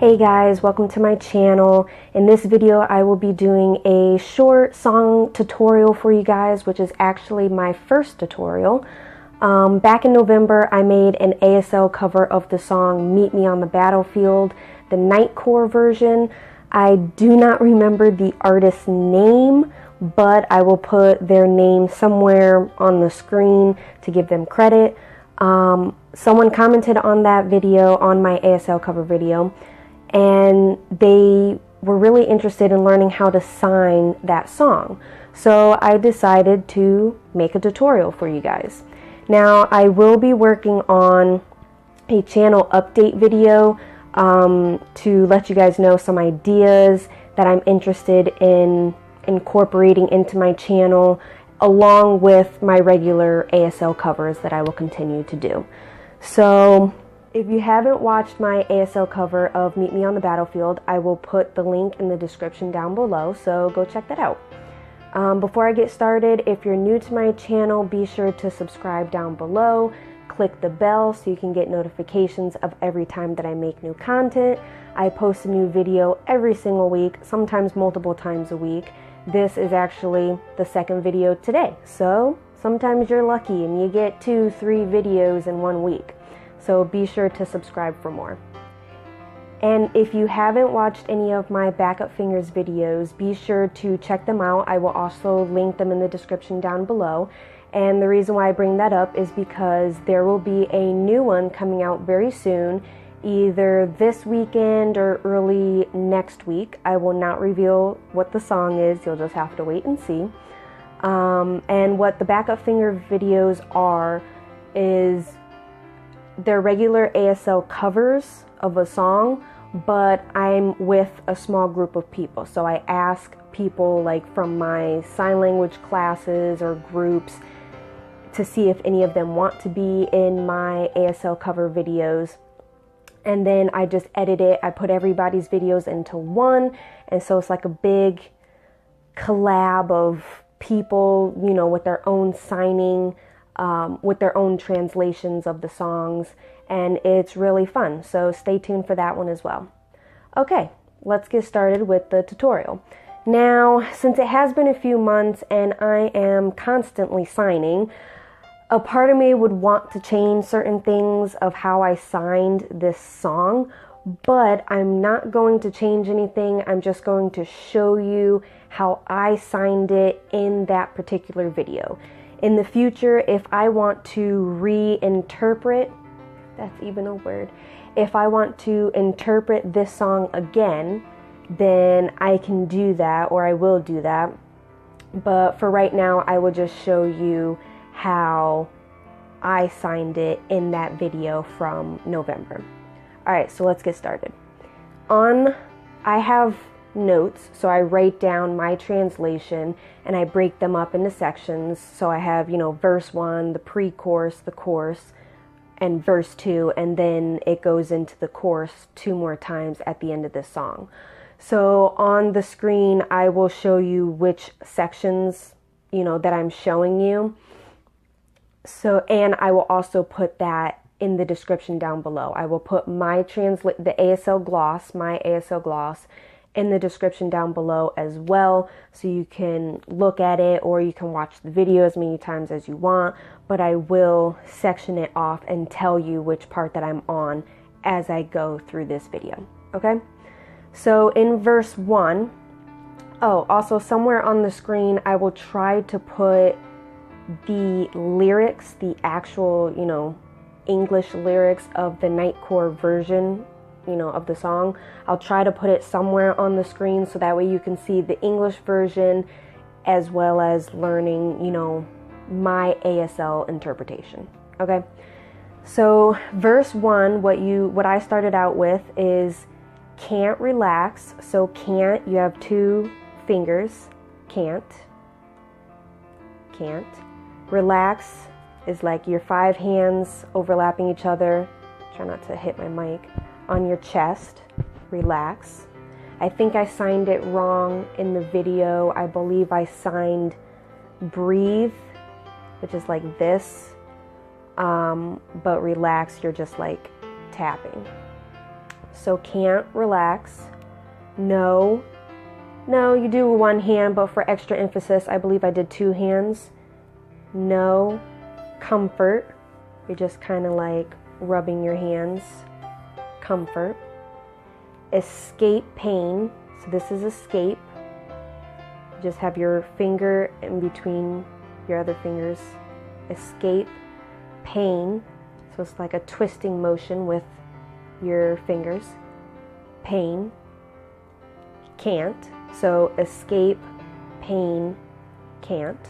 Hey guys, welcome to my channel. In this video I will be doing a short song tutorial for you guys, which is actually my first tutorial. Back in November I made an ASL cover of the song Meet Me on the Battlefield, the Nightcore version. I do not remember the artist's name, but I will put their name somewhere on the screen to give them credit. Someone commented on that video, on my ASL cover video, and they were really interested in learning how to sign that song. So I decided to make a tutorial for you guys. Now I will be working on a channel update video to let you guys know some ideas that I'm interested in incorporating into my channel, along with my regular ASL covers that I will continue to do. So if you haven't watched my ASL cover of Meet Me on the Battlefield, I will put the link in the description down below, so go check that out. Before I get started, if you're new to my channel, be sure to subscribe down below. Click the bell so you can get notifications of every time that I make new content. I post a new video every single week, sometimes multiple times a week. This is actually the second video today, so sometimes you're lucky and you get 2-3 videos in 1 week. So be sure to subscribe for more. And if you haven't watched any of my backup fingers videos, be sure to check them out. I will also link them in the description down below. And the reason why I bring that up is because there will be a new one coming out very soon, either this weekend or early next week. I will not reveal what the song is, you'll just have to wait and see. And what the backup finger videos are is they're regular ASL covers of a song, but I'm with a small group of people. So I ask people like from my sign language classes or groups to see if any of them want to be in my ASL cover videos. And then I just edit it. I put everybody's videos into one. And so it's like a big collab of people, you know, with their own signing, with their own translations of the songs, and it's really fun, so stay tuned for that one as well. Okay, let's get started with the tutorial. Now, since it has been a few months and I am constantly signing, a part of me would want to change certain things of how I signed this song, but I'm not going to change anything. I'm just going to show you how I signed it in that particular video. In the future, if I want to reinterpret, that's even a word, if I want to interpret this song again, then I can do that, or I will do that. But for right now, I will just show you how I signed it in that video from November. Alright, so let's get started. I have notes, so I write down my translation and I break them up into sections. So I have, you know, verse 1, the pre-chorus, the chorus, and verse 2, and then it goes into the chorus 2 more times at the end of this song. So on the screen I will show you which sections, you know, that I'm showing you. So, and I will also put that in the description down below. I will put my the ASL Gloss, my ASL Gloss, in the description down below as well, so you can look at it or you can watch the video as many times as you want, but I will section it off and tell you which part that I'm on as I go through this video, okay? So in verse 1, oh, also somewhere on the screen I will try to put the lyrics, the actual, you know, English lyrics of the Nightcore version, you know, of the song. I'll try to put it somewhere on the screen so that way you can see the English version as well as learning, you know, my ASL interpretation. Okay, so verse 1, what I started out with is can't relax. So can't, you have 2 fingers, can't, relax is like your 5 hands overlapping each other. Try not to hit my mic. On your chest, relax. I think I signed it wrong in the video. I believe I signed breathe, which is like this. But relax, you're just like tapping. So can't, relax. No, you do 1 hand, but for extra emphasis, I believe I did 2 hands. No, comfort. You're just kind of like rubbing your hands. Comfort. Escape pain. So this is escape. Just have your finger in between your other fingers. Escape pain. So it's like a twisting motion with your fingers. Pain. Can't. So escape pain. Can't.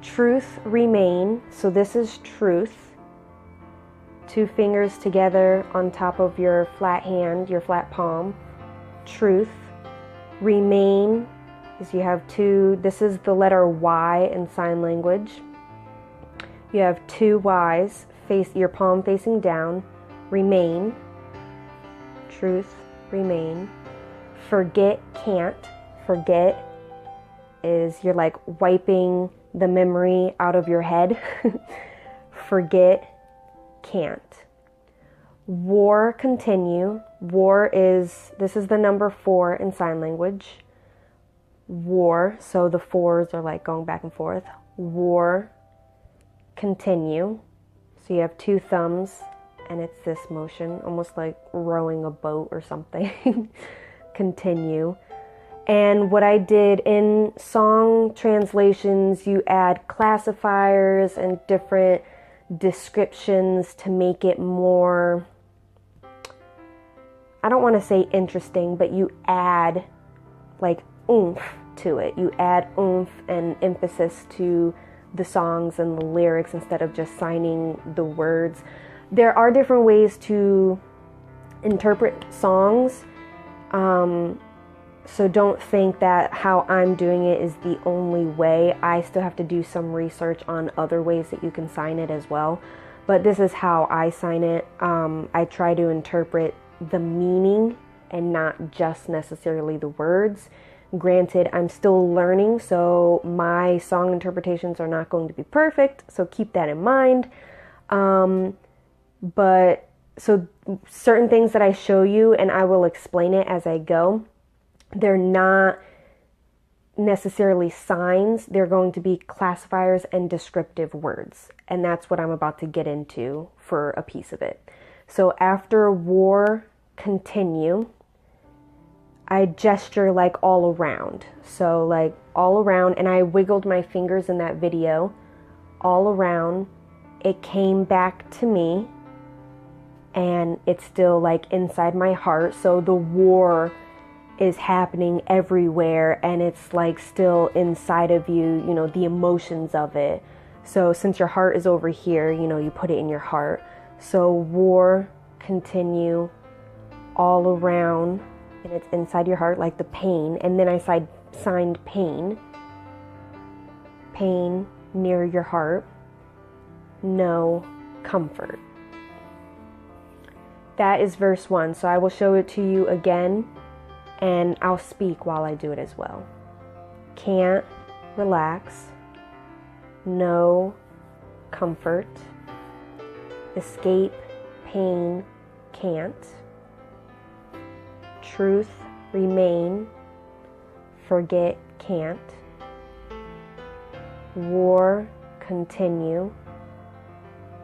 Truth remain. So this is truth. 2 fingers together on top of your flat hand, your flat palm. Truth. Remain is you have 2, this is the letter Y in sign language. You have 2 Y's, face your palm facing down. Remain. Truth, remain. Forget, can't. Forget is you're like wiping the memory out of your head. Forget, can't. War, continue. War is, this is the number 4 in sign language. War, so the 4s are like going back and forth. War, continue. So you have 2 thumbs and it's this motion, almost like rowing a boat or something. Continue. And what I did in song translations, you add classifiers and different descriptions to make it more, I don't want to say interesting, but you add like oomph to it. You add oomph and emphasis to the songs and the lyrics instead of just signing the words. There are different ways to interpret songs. So don't think that how I'm doing it is the only way. I still have to do some research on other ways that you can sign it as well. But this is how I sign it. I try to interpret the meaning and not just necessarily the words. Granted, I'm still learning, so my song interpretations are not going to be perfect. So keep that in mind. But so certain things that I show you, and I will explain it as I go, they're not necessarily signs. They're going to be classifiers and descriptive words. And that's what I'm about to get into for a piece of it. So after war, continue, I gesture like all around. So like all around, and I wiggled my fingers in that video. All around, it came back to me, and it's still like inside my heart. So the war is happening everywhere, and it's like still inside of you, you know, the emotions of it. So since your heart is over here, you know, you put it in your heart. So war, continue, all around, and it's inside your heart, like the pain. And then I signed pain. Pain near your heart. No, comfort. That is verse 1. So I will show it to you again, and I'll speak while I do it as well. Can't, relax. No, comfort. Escape, pain, can't. Truth, remain. Forget, can't. War, continue.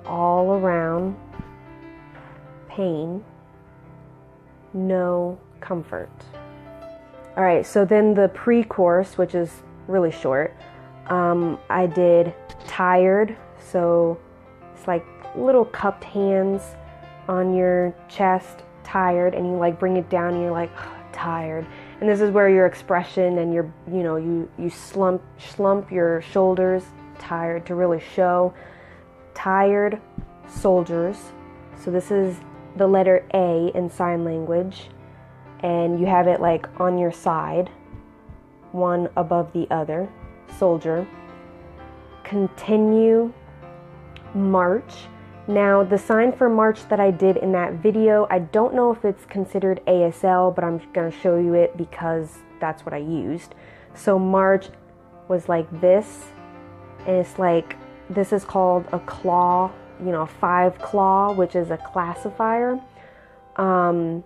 All around, pain. No, comfort. All right, so then the pre-chorus, which is really short, I did tired. So it's like little cupped hands on your chest, tired, and you like bring it down and you're like, oh, tired. And this is where your expression and your, you know, you slump your shoulders, tired, to really show. Tired soldiers. So this is the letter A in sign language, and you have it like on your side, one above the other. Soldier. Continue, march. Now, the sign for march that I did in that video, I don't know if it's considered ASL, but I'm going to show you it because that's what I used. So march was like this, and it's like, this is called a claw, you know, 5 claw, which is a classifier. And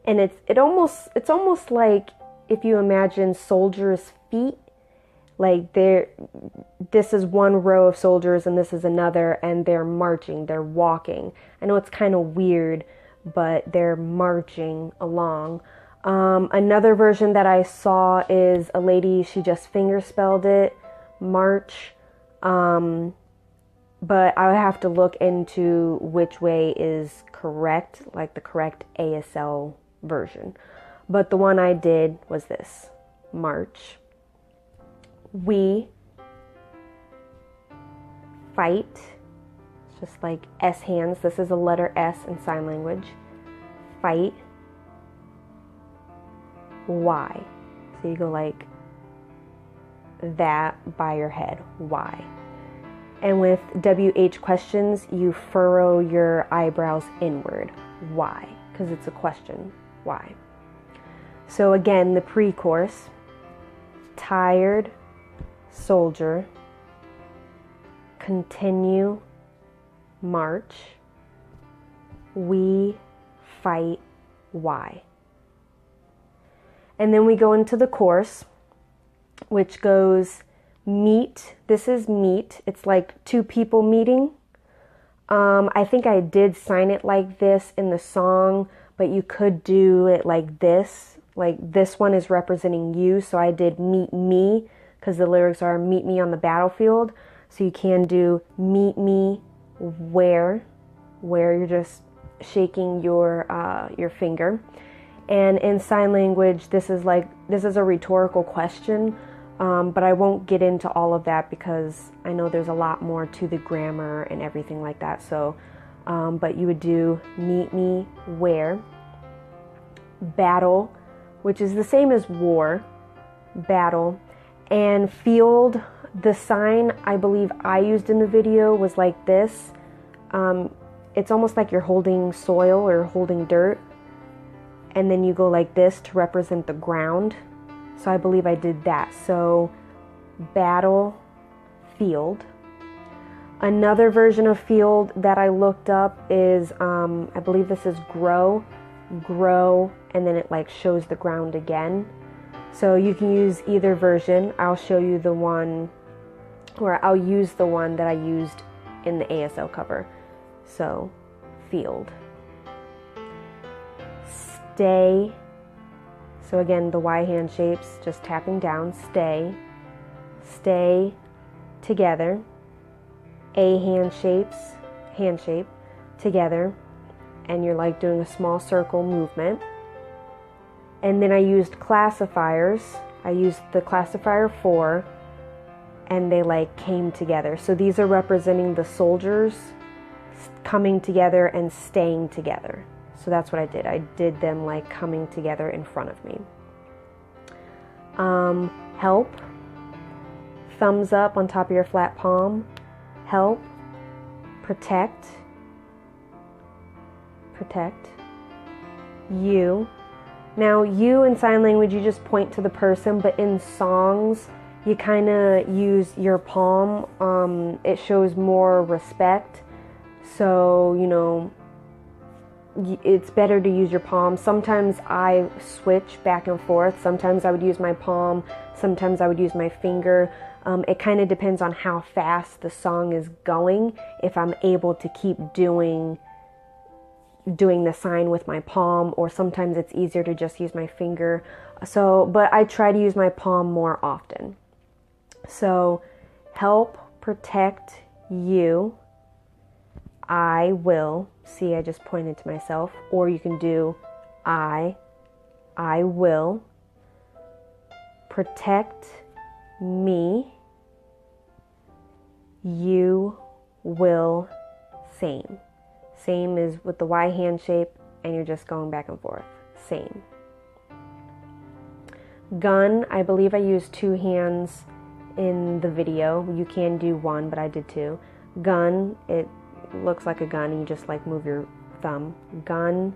it's almost like if you imagine soldiers' feet, like this is one row of soldiers and this is another, and they're marching, they're walking. I know it's kind of weird, but they're marching along. Another version that I saw is a lady, she just finger spelled it, march. But I would have to look into which way is correct, like the correct ASL version. But the one I did was this, march. We fight. It's just like S hands. This is a letter S in sign language. Fight. Y. So you go like that by your head. Y. And with WH questions, you furrow your eyebrows inward. Why? Because it's a question. Why? So again, the pre-course. Tired soldier. Continue. March. We fight. Why? And then we go into the course, which goes meet. This is meet. It's like 2 people meeting. I think I did sign it like this in the song, but you could do it like this. Like this one is representing you, so I did meet me because the lyrics are meet me on the battlefield. So you can do meet me where you're just shaking your finger. And in sign language, this is a rhetorical question. But I won't get into all of that because I know there's a lot more to the grammar and everything like that. So, but you would do meet me where, battle, which is the same as war, battle, and field. The sign I believe I used in the video was like this. It's almost like you're holding soil or holding dirt, and then you go like this to represent the ground. So I believe I did that. So battle, field. Another version of field that I looked up is, I believe this is grow, and then it like shows the ground again. So you can use either version. I'll show you the one, or I'll use the one that I used in the ASL cover. So field. Stay. So again, the Y hand shapes, just tapping down, stay together. A hand shape together, and you're like doing a small circle movement. And then I used classifiers. I used the classifier 4, and they like came together. So these are representing the soldiers coming together and staying together. So that's what I did. I did them like coming together in front of me. Help. Thumbs up on top of your flat palm. Help. Protect. You. Now, you in sign language, you just point to the person, but in songs, you kind of use your palm. It shows more respect. So, you know, it's better to use your palm. Sometimes I switch back and forth. Sometimes I would use my palm. Sometimes I would use my finger. It kind of depends on how fast the song is going, if I'm able to keep doing the sign with my palm, or sometimes it's easier to just use my finger. So, but I try to use my palm more often. So, help, protect, you. I will. See, I just pointed to myself. Or you can do I will protect me. You will. Same. Same is with the Y hand shape, and you're just going back and forth. Same. Gun, I believe I used 2 hands in the video. You can do 1, but I did 2. Gun, it looks like a gun, and you just like move your thumb. Gun.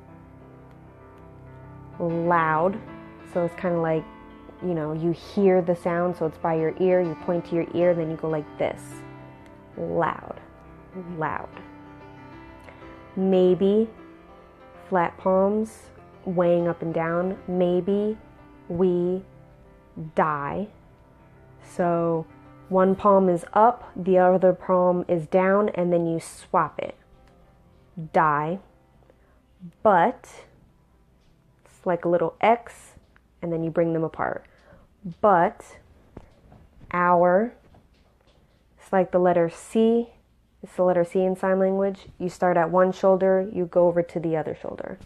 Loud, so it's kind of like, you know, you hear the sound, so it's by your ear, you point to your ear, then you go like this. Loud. Loud. Maybe, flat palms, weighing up and down. Maybe we die. So one palm is up, the other palm is down, and then you swap it. Die. But, it's like a little X, and then you bring them apart. But, our, it's like the letter C. It's the letter C in sign language. You start at one shoulder, you go over to the other shoulder.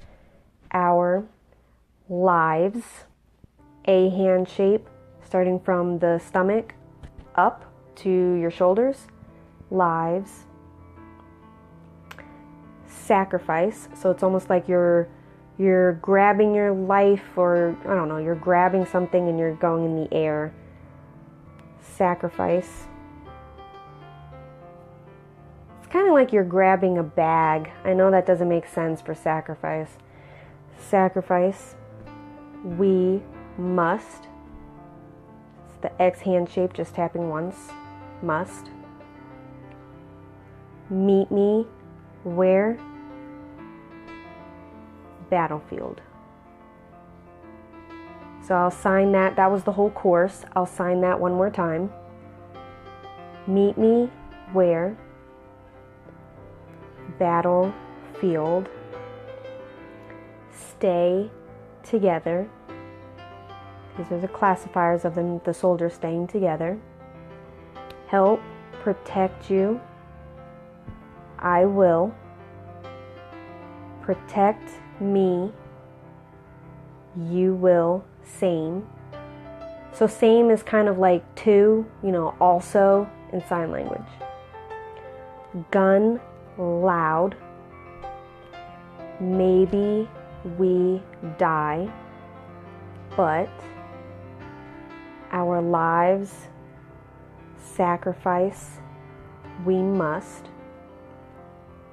Our lives, A hand shape, starting from the stomach up to your shoulders. Lives. Sacrifice. So it's almost like you're grabbing your life, or I don't know, you're grabbing something and you're going in the air. Sacrifice. Kind of like you're grabbing a bag. I know that doesn't make sense for sacrifice. Sacrifice. We must. It's the X hand shape, just tapping once. Must. Meet me where? Battlefield. So I'll sign that. That was the whole course. I'll sign that one more time. Meet me where? Battlefield. Stay together. These are the classifiers of the soldiers staying together. Help protect you. I will. Protect me. You will. Same. So same is kind of like to, you know, also in sign language. Gun. Loud. Maybe we die, but our lives sacrifice we must.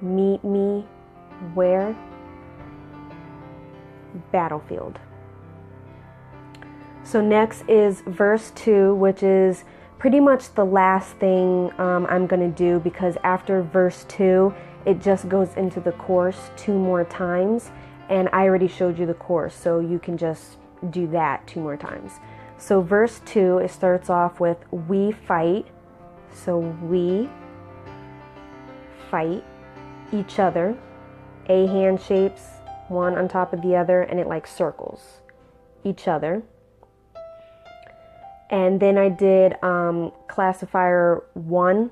Meet me where? Battlefield. So next is verse 2, which is pretty much the last thing I'm going to do, because after verse 2, it just goes into the chorus 2 more times, and I already showed you the chorus, so you can just do that 2 more times. So verse 2, it starts off with we fight, so we fight each other, A hand shapes, one on top of the other, and it like circles each other. And then I did classifier 1,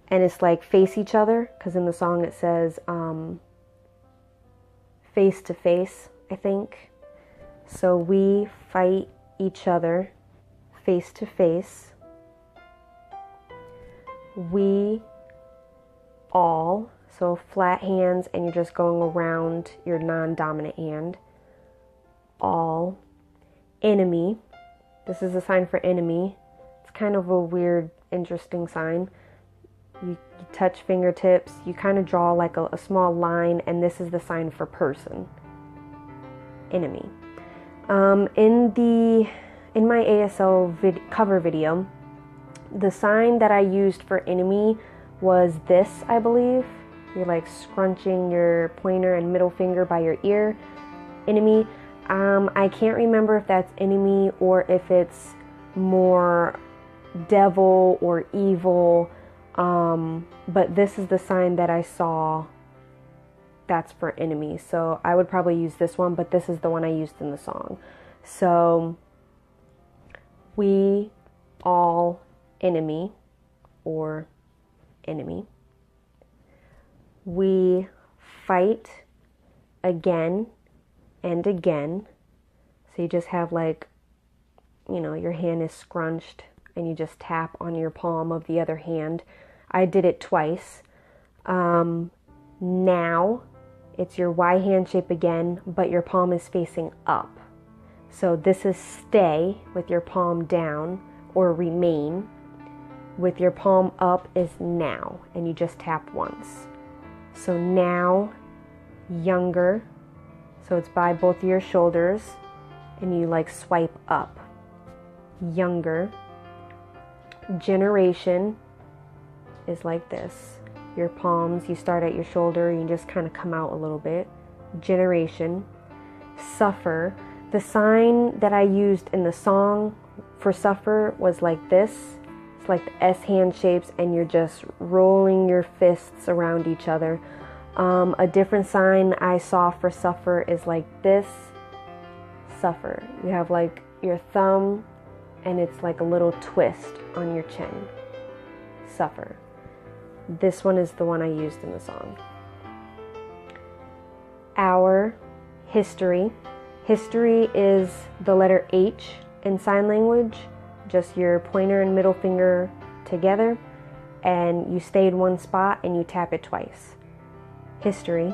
and it's like face each other, because in the song it says face to face, I think. So we fight each other face to face. We all, so flat hands, and you're just going around your non-dominant hand. All. Enemy. This is a sign for enemy. It's kind of a weird, interesting sign. You touch fingertips, you kind of draw like a small line, and this is the sign for person. Enemy. In my ASL cover video, the sign that I used for enemy was this, I believe. You're like scrunching your pointer and middle finger by your ear. Enemy. I can't remember if that's enemy or if it's more devil or evil, but this is the sign that I saw that's for enemy. So I would probably use this one, but this is the one I used in the song. So we all enemy or enemy. We fight again and again. So you just have like, you know, your hand is scrunched and you just tap on your palm of the other hand. I did it twice. Now it's your Y hand shape again, but your palm is facing up. So this is stay with your palm down, or remain. with your palm up is now, and you just tap once. So now, younger, so it's by both of your shoulders, and you like swipe up. Younger. Generation is like this. Your palms, you start at your shoulder, you just kind of come out a little bit. Generation. Suffer. The sign that I used in the song for suffer was like this. It's like the S hand shapes, and you're just rolling your fists around each other. A different sign I saw for suffer is like this. Suffer. You have like your thumb, and it's like a little twist on your chin. Suffer. This one is the one I used in the song. Hour. History. History is the letter H in sign language, just your pointer and middle finger together, and you stay in one spot and you tap it twice. History.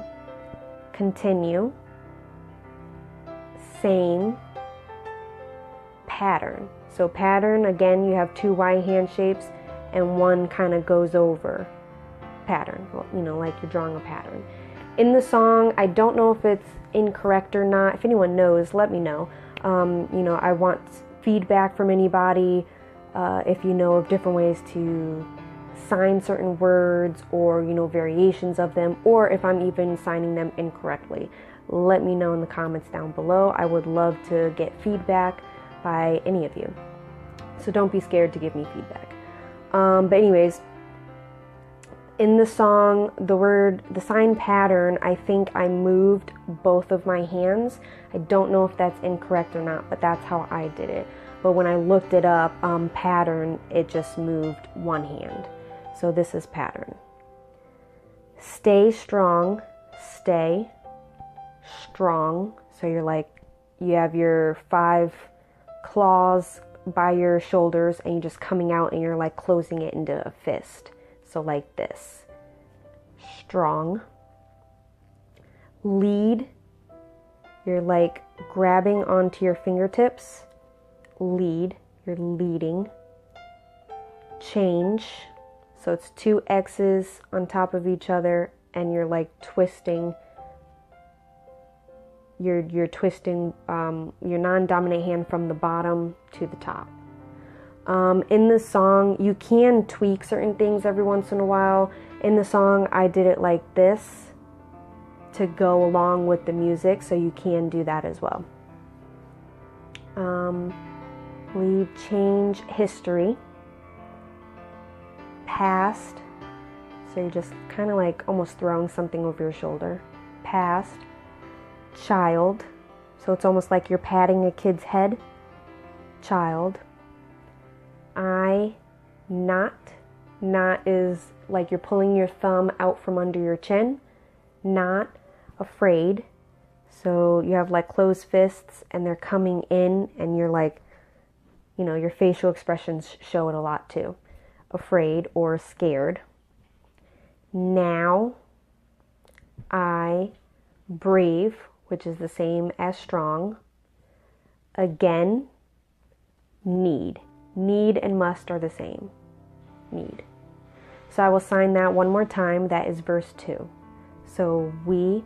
Continue. Same. Pattern. So pattern, again, you have two Y hand shapes and one kind of goes over. Pattern. Well, you know, like you're drawing a pattern. In the song, I don't know if it's incorrect or not. If anyone knows, let me know. You know, I want feedback from anybody if you know of different ways to sign certain words, or, you know, variations of them, or if I'm even signing them incorrectly. Let me know in the comments down below. I would love to get feedback by any of you. So don't be scared to give me feedback. But anyways, in the song, the sign pattern, I think I moved both of my hands. I don't know if that's incorrect or not, but that's how I did it. But when I looked it up, pattern, it just moved one hand. So this is pattern. Stay strong. Stay strong. So you're like, you have your 5 claws by your shoulders, and you're just coming out and you're like closing it into a fist. So like this. Strong. Lead. You're like grabbing onto your fingertips. Lead. You're leading. Change. So it's 2 X's on top of each other, and you're like twisting. You're twisting your non-dominant hand from the bottom to the top. In the song, you can tweak certain things every once in a while. In the song, I did it like this to go along with the music, so you can do that as well. We change history. Past. So you're just kind of like almost throwing something over your shoulder. Past. Child. So it's almost like you're patting a kid's head. Child. I, not. Not is like you're pulling your thumb out from under your chin. Not afraid. So you have like closed fists and they're coming in, and you're like, you know, your facial expressions show it a lot too. Afraid or scared. Now. I, brave, which is the same as strong. Again. Need. Need and must are the same. Need. So I will sign that one more time. That is verse 2. So we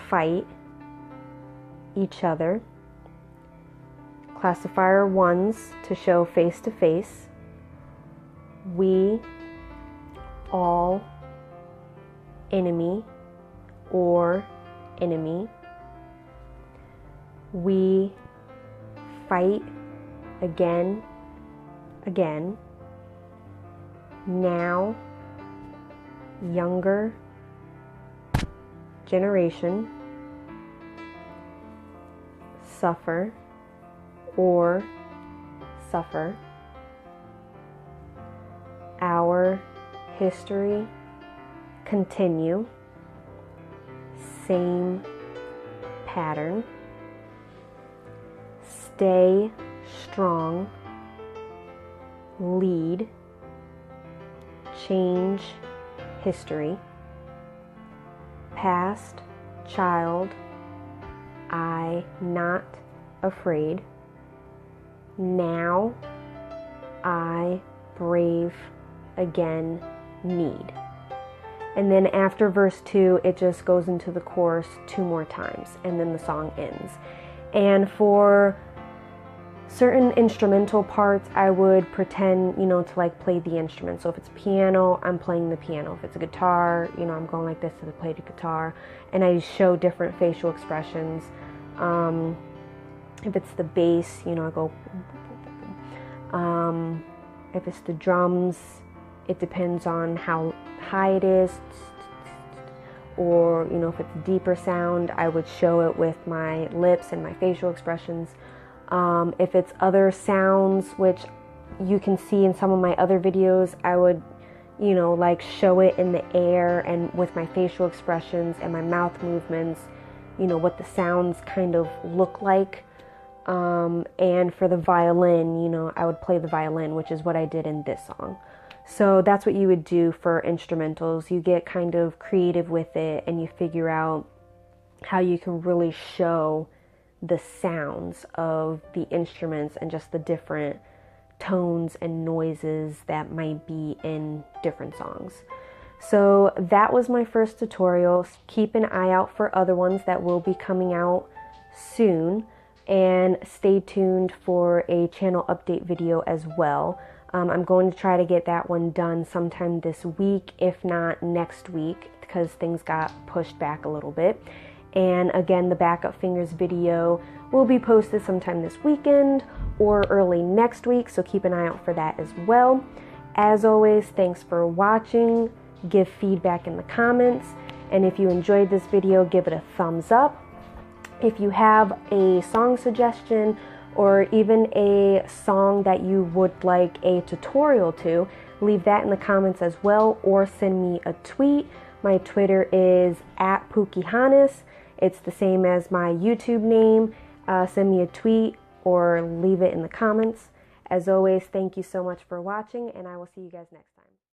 fight each other. Classifier 1s to show face to face. We all enemy or enemy. We fight again, again. Now, younger, generation, suffer or suffer. Our history, continue, same pattern. Stay strong, lead, change history. Past, child, I, not afraid. Now, I, brave, again, need. And then after verse 2, it just goes into the chorus 2 more times, and then the song ends. And for certain instrumental parts, I would pretend, to like play the instrument. So if it's piano, I'm playing the piano. If it's a guitar, I'm going like this to play the guitar. And I show different facial expressions. If it's the bass, I go. If it's the drums, it depends on how high it is. Or, if it's a deeper sound, I would show it with my lips and my facial expressions. If it's other sounds, which you can see in some of my other videos, I would, like show it in the air and with my facial expressions and my mouth movements, what the sounds kind of look like. And for the violin, I would play the violin, which is what I did in this song. So that's what you would do for instrumentals. You get kind of creative with it and you figure out how you can really show the sounds of the instruments and just the different tones and noises that might be in different songs. So that was my first tutorial. Keep an eye out for other ones that will be coming out soon, and stay tuned for a channel update video as well. I'm going to try to get that one done sometime this week, if not next week, because things got pushed back a little bit. And again, the backup fingers video will be posted sometime this weekend or early next week, so keep an eye out for that as well. As always, thanks for watching. Give feedback in the comments, and if you enjoyed this video, give it a thumbs up. If you have a song suggestion or even a song that you would like a tutorial to, leave that in the comments as well, or send me a tweet. My Twitter is @PookieHannes. It's the same as my YouTube name. Send me a tweet or leave it in the comments. As always, thank you so much for watching, and I will see you guys next time.